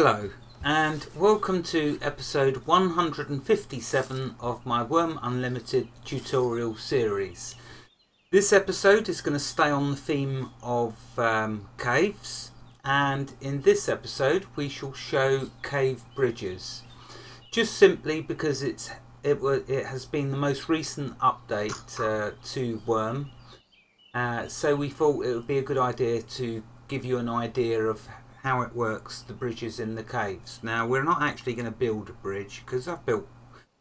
Hello and welcome to episode 157 of my Wurm Unlimited tutorial series. This episode is going to stay on the theme of caves, and in this episode we shall show cave bridges. Just simply because it has been the most recent update to Wurm, so we thought it would be a good idea to give you an idea of how it works, the bridges in the caves. Now, we're not actually going to build a bridge because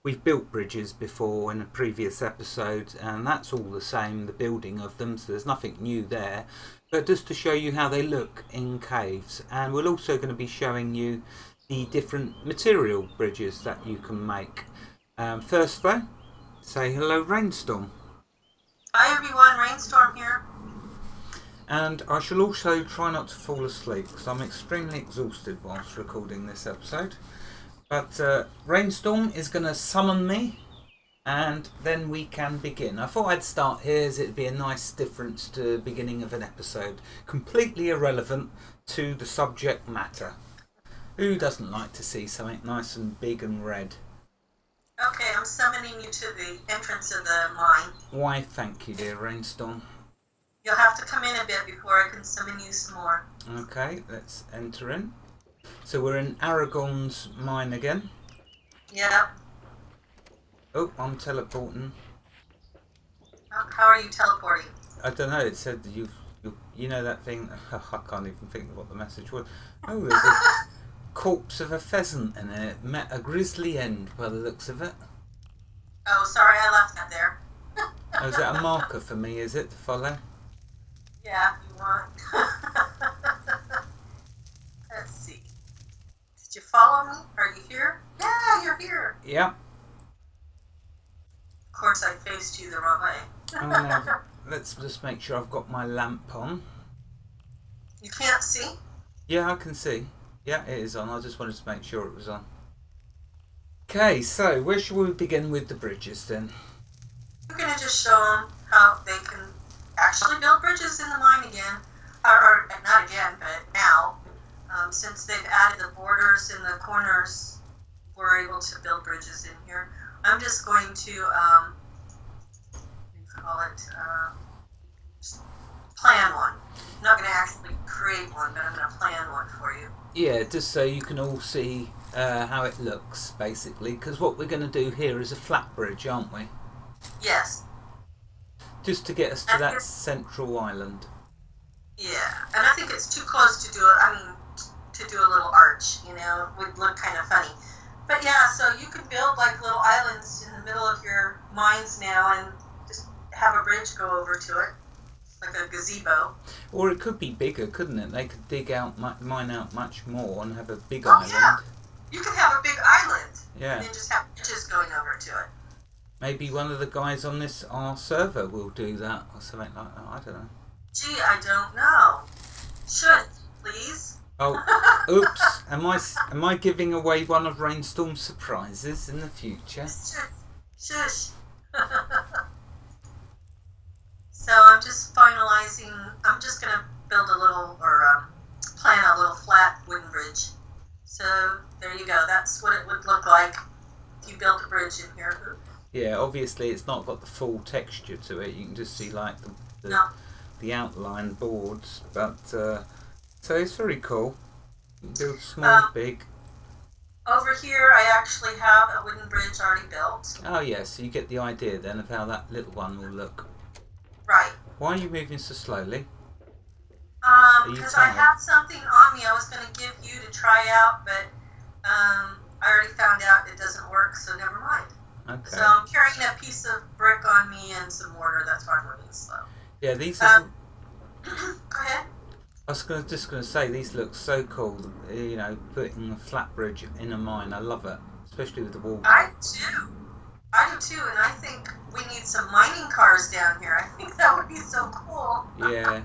we've built bridges before in a previous episode, and that's all the same, the building of them, so there's nothing new there, but just to show you how they look in caves. And we're also going to be showing you the different material bridges that you can make. First though, say hello Raynstorm. Hi everyone, Raynstorm here. And I shall also try not to fall asleep because I'm extremely exhausted whilst recording this episode. But Raynstorm is going to summon me and then we can begin. I thought I'd start here as it'd be a nice difference to the beginning of an episode. Completely irrelevant to the subject matter. Who doesn't like to see something nice and big and red? Okay, I'm summoning you to the entrance of the mine. Why, thank you, dear Raynstorm. You'll have to come in a bit before I can summon you some more. Okay, let's enter in. So we're in Aragon's mine again. Yeah. Oh, I'm teleporting. How are you teleporting? I don't know, it said that you know that thing, I can't even think of what the message was. Oh, there's a corpse of a pheasant in it. Met a grisly end by the looks of it. Oh, sorry, I left that there. Oh, is that a marker for me, is it, to follow? Yeah, if you want. Let's see. Did you follow me? Are you here? Yeah, you're here. Yeah. Of course, I faced you the wrong way. Oh, no. Let's just make sure I've got my lamp on. You can't see? Yeah, I can see. Yeah, it is on. I just wanted to make sure it was on. Okay, so where shall we begin with the bridges then? We're going to just show them how they can actually build bridges in the mine again. Or not again, but now. Since they've added the borders in the corners, we're able to build bridges in here. I'm just going to, plan one. I'm not going to actually create one, but I'm going to plan one for you. Yeah, just so you can all see how it looks, basically. Because what we're going to do here is a flat bridge, aren't we? Yes. Just to get us to that central island. Yeah, and I think it's too close to do it. I mean, to do a little arch, you know, would look kind of funny. But yeah, so you could build like little islands in the middle of your mines now and just have a bridge go over to it, like a gazebo. Or it could be bigger, couldn't it? They could mine out much more and have a big Oh, island. yeah. You could have a big island. Yeah. And then just have bridges going over to it. Maybe one of the guys on our server will do that or something like that. I don't know. Gee, I don't know. Should, please. Oh, oops! Am I giving away one of Raynstorm's surprises in the future? Shush. So I'm just finalizing. I'm just gonna build a little, or plan a little flat wooden bridge. So there you go. That's what it would look like if you built a bridge in here. Yeah, obviously it's not got the full texture to it. You can just see like the outline boards, but so it's very cool. You can build small, big. Over here, I actually have a wooden bridge already built. Oh yes, so you get the idea then of how that little one will look. Right. Why are you moving so slowly? Because I have something on me I was going to give you to try out, but I already found out it doesn't work, so never mind. Okay. So I'm carrying a piece of brick on me and some mortar. That's why I'm moving slow. Yeah, these are. Go ahead. I was just going to say these look so cool. You know, putting a flat bridge in a mine. I love it, especially with the walls. I do too, and I think we need some mining cars down here. I think that would be so cool. Yeah.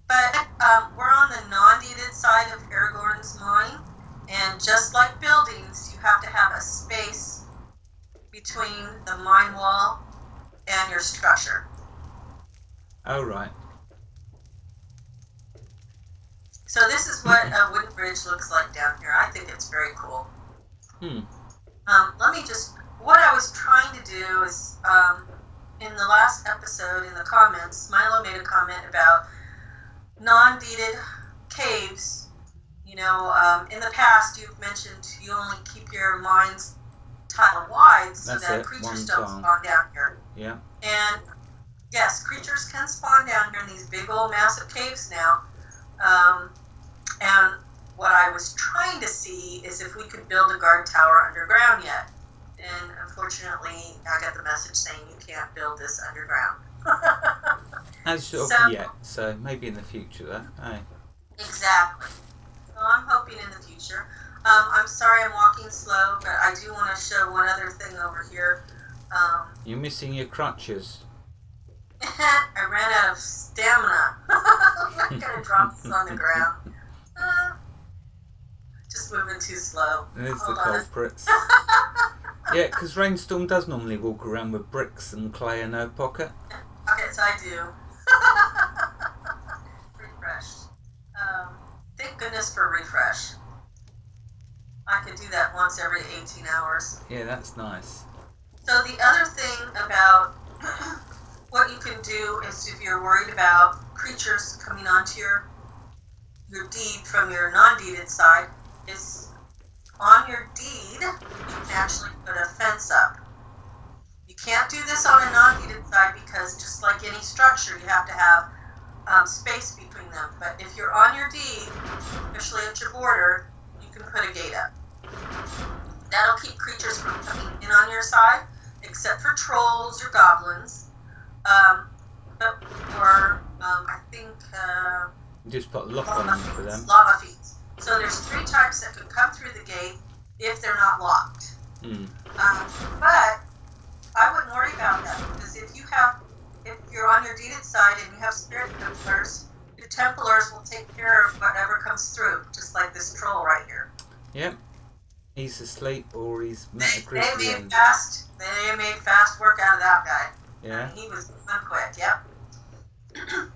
But we're on the non-deeded side of Aragorn's mine, and just like buildings, you have to have a space between the mine wall and your structure. Oh, right. So this is what a wooden bridge looks like down here. I think it's very cool. What I was trying to do is, in the last episode, in the comments, Milo made a comment about non-deeded caves. You know, in the past, you've mentioned you only keep your mines tile wide so that creatures don't spawn down here. Yeah. And yes, creatures can spawn down here in these big old massive caves now. And what I was trying to see is if we could build a guard tower underground yet. And unfortunately, I got the message saying you can't build this underground. As of yet, so maybe in the future, though. Hey. Exactly. So I'm hoping in the future. I'm sorry I'm walking slow, but I do want to show one other thing over here. You're missing your crutches. I ran out of stamina. I'm not going to drop this on the ground. Just moving too slow. There's the culprits. Yeah, because Raynstorm does normally walk around with bricks and clay in her pocket. Pockets I do. Refresh. Thank goodness for refresh. I could do that once every 18 hours. Yeah, that's nice. So the other thing about what you can do is if you're worried about creatures coming onto your deed from your non-deeded side, is on your deed, you can actually put a fence up. You can't do this on a non-deeded side because just like any structure, you have to have space between them. But if you're on your deed, especially at your border, you can put a gate up. That'll keep creatures from coming in on your side, except for trolls or goblins. I think... you just put a lock on them for them. Lava fiends. So there's 3 types that can come through the gate if they're not locked. But I wouldn't worry about that because if you're on your deeded side and you have spirit templars, your templars will take care of whatever comes through, just like this troll right here. Yep. He's asleep or he's met a grizzly. They made fast work out of that guy. Yeah. He was unquick. Yep.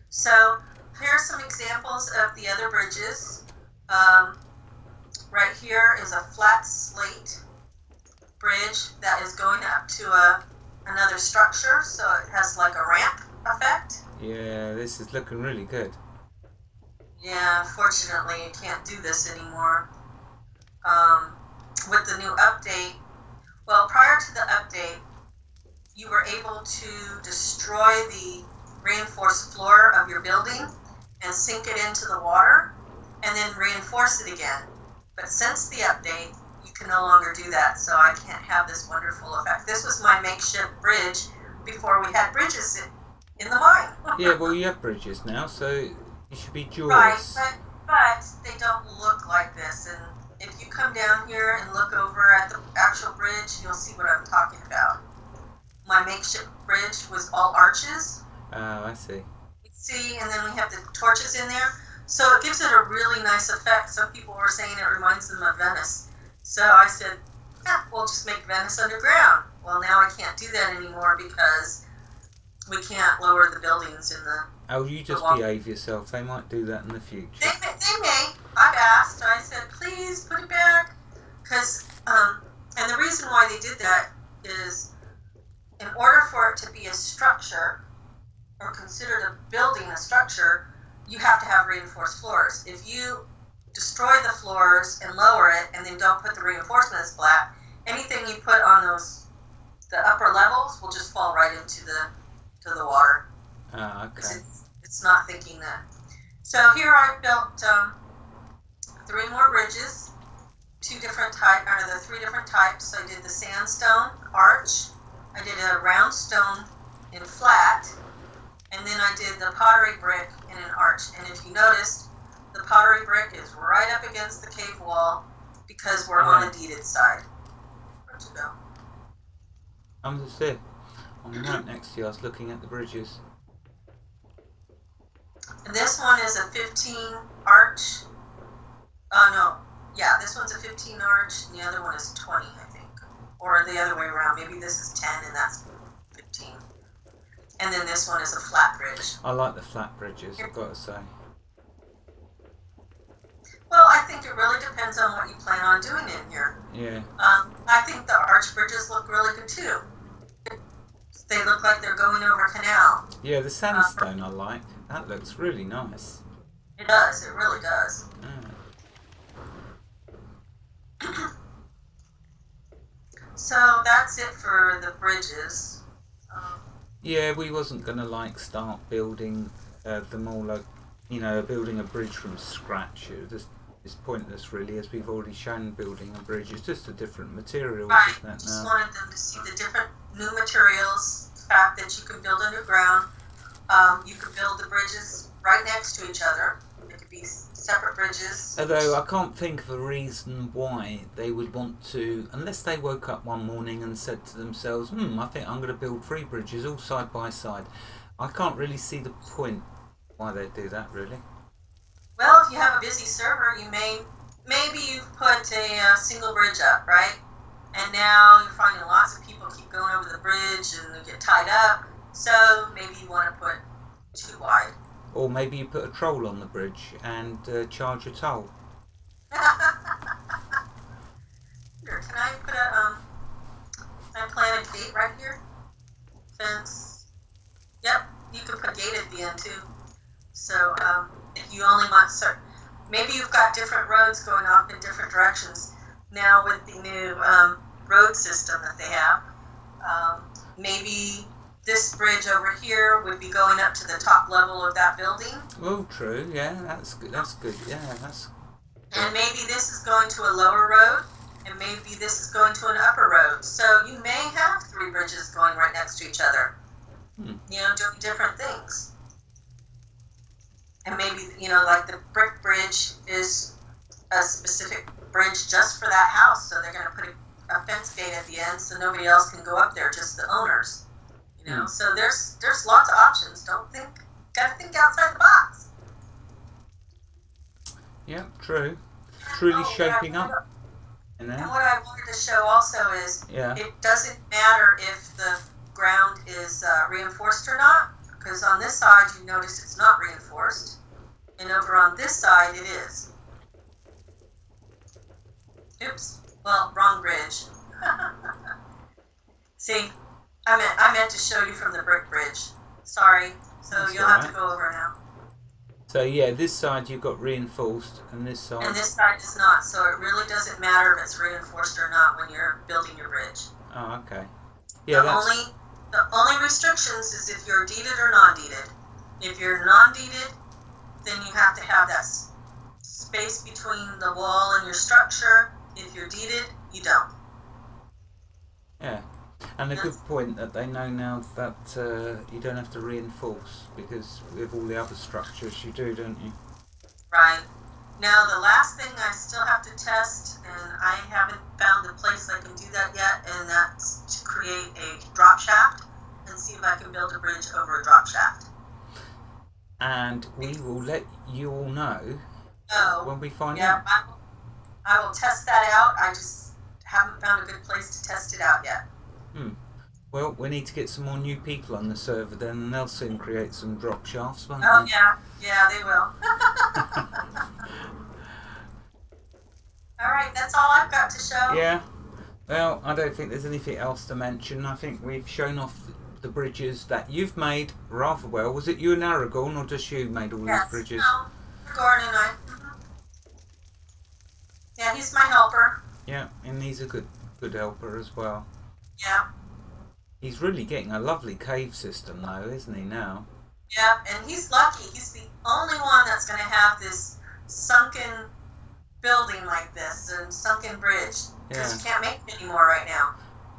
So here's some examples of the other bridges. Right here is a flat slate bridge that is going up to another structure, so it has like a ramp effect. Yeah, this is looking really good. Yeah, unfortunately, you can't do this anymore. With the new update, well, prior to the update, you were able to destroy the reinforced floor of your building and sink it into the water and then reinforce it again. But since the update, you can no longer do that, so I can't have this wonderful effect. This was my makeshift bridge before we had bridges in the mine. Yeah, well, you have bridges now, so you should be joyous. Right, but they don't look like this. And if you come down here and look over at the actual bridge, you'll see what I'm talking about. My makeshift bridge was all arches. Oh, I see. See, and then we have the torches in there. So it gives it a really nice effect. Some people were saying it reminds them of Venice. So I said, we'll just make Venice underground. Well, now I can't do that anymore because we can't lower the buildings in the... Oh, you just behave yourself. They might do that in the future. They may. I've asked. I said, please put it back. Because, and the reason why they did that is in order for it to be a structure or considered a building a structure, you have to have reinforced floors. If you destroy the floors and lower it and then don't put the reinforcements flat, anything you put on the upper levels will just fall right into the water. Ah, okay. It's not thinking that. So here I built 3 more bridges, 3 different types. I did the sandstone arch, I did a round stone in flat, and then I did the pottery brick in an arch. And if you noticed, the pottery brick is right up against the cave wall because we're on the deeded side. Where'd you go? I'm just here. I'm right next to you. I was looking at the bridges. And this one is a 15 arch. This one's a 15 arch, and the other one is 20, I think. Or the other way around. Maybe this is 10 and that's 15. And then this one is a flat bridge. I like the flat bridges, I've got to say. think it really depends on what you plan on doing in here. Yeah. I think the arch bridges look really good too. They look like they're going over a canal. Yeah, the sandstone I like. That looks really nice. It does. It really does. So that's it for the bridges. Yeah, we wasn't going to start building them all building a bridge from scratch. It's pointless really, as we've already shown building a bridge. It's just a different material, Right. isn't it? Just Now? wanted them to see the different new materials, the fact that you can build underground. You can build the bridges right next to each other. It could be separate bridges. Although I can't think of a reason why they would want to, unless they woke up one morning and said to themselves, I think I'm going to build 3 bridges all side by side. I can't really see the point why they do that, really. Well, if you have a busy server, maybe you've put a single bridge up, right? And now you're finding lots of people keep going over the bridge and they get tied up. So maybe you want to put 2 wide. Or maybe you put a troll on the bridge and charge a toll. Here, can I put can I plant a gate right here? Fence. Yep, you can put a gate at the end too. So if you only want certain, maybe you've got different roads going off in different directions. Now with the new road system that they have, maybe this bridge over here would be going up to the top level of that building. Oh, true. Yeah, that's good. That's good. Yeah, that's. And maybe this is going to a lower road, and maybe this is going to an upper road. So you may have 3 bridges going right next to each other. Doing different things. And maybe, like the brick bridge is a specific bridge just for that house. So they're going to put a fence gate at the end so nobody else can go up there, just the owners. So there's lots of options. Gotta think outside the box. Yeah, true. It's really shaping up. And what I wanted to show also is it doesn't matter if the ground is reinforced or not, because on this side you notice it's not reinforced, and over on this side it is. Oops. Well, wrong bridge. See, I meant to show you from the brick bridge. Sorry. So That's you'll have to go over now. So yeah, this side you've got reinforced, and this side. And this side does not. So it really doesn't matter if it's reinforced or not when you're building your bridge. Oh, okay. Yeah, The only restrictions is if you're deeded or non-deeded. If you're non-deeded, then you have to have that space between the wall and your structure. If you're deeded, you don't. Yeah. And a good point that they know now that you don't have to reinforce, because with all the other structures you do, don't you? Right. Now the last thing I still have to test, and I haven't found a place I can do that yet, and that's to create a drop shaft and see if I can build a bridge over a drop shaft. And we will let you all know when we find out. I will test that out. I just haven't found a good place to test it out yet. Well, we need to get some more new people on the server then, and they'll soon create some drop shafts, won't Oh, they? yeah, they will. All right, that's all I've got to show. Yeah. Well, I don't think there's anything else to mention. I think we've shown off the bridges that you've made rather well. Was it you and Aragorn, or just you made all these bridges? No, Aragorn and I. Yeah, he's my helper. Yeah, and he's a good helper as well. Yeah. He's really getting a lovely cave system though, isn't he, now? Yeah, and he's lucky. He's the only one that's going to have this sunken building like this, and sunken bridge. Because you can't make it anymore right now.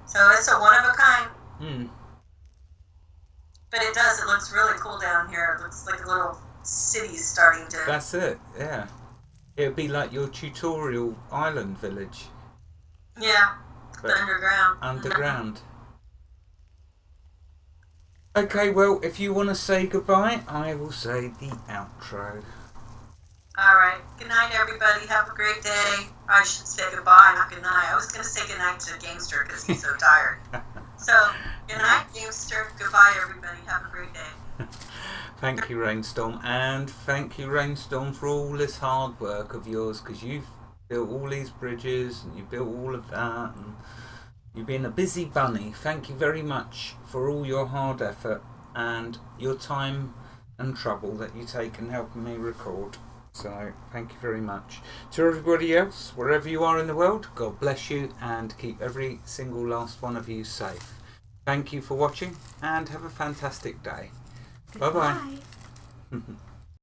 So it's a one of a kind. But it looks really cool down here. It looks like a little city starting to... That's it, yeah. It would be like your tutorial island village. Yeah, but underground. Underground. Okay, well, if you want to say goodbye, I will say the outro. Alright, good night everybody, have a great day. I should say goodbye, not good night. I was going to say good night to Gamester because he's so tired. So, good night Gamester, goodbye everybody, have a great day. Thank you, Raynstorm, and thank you, Raynstorm, for all this hard work of yours, because you've built all these bridges and you built all of that, and you've been a busy bunny. Thank you very much for all your hard effort and your time and trouble that you take in helping me record. So thank you very much. To everybody else, wherever you are in the world, God bless you and keep every single last one of you safe. Thank you for watching and have a fantastic day. Bye bye.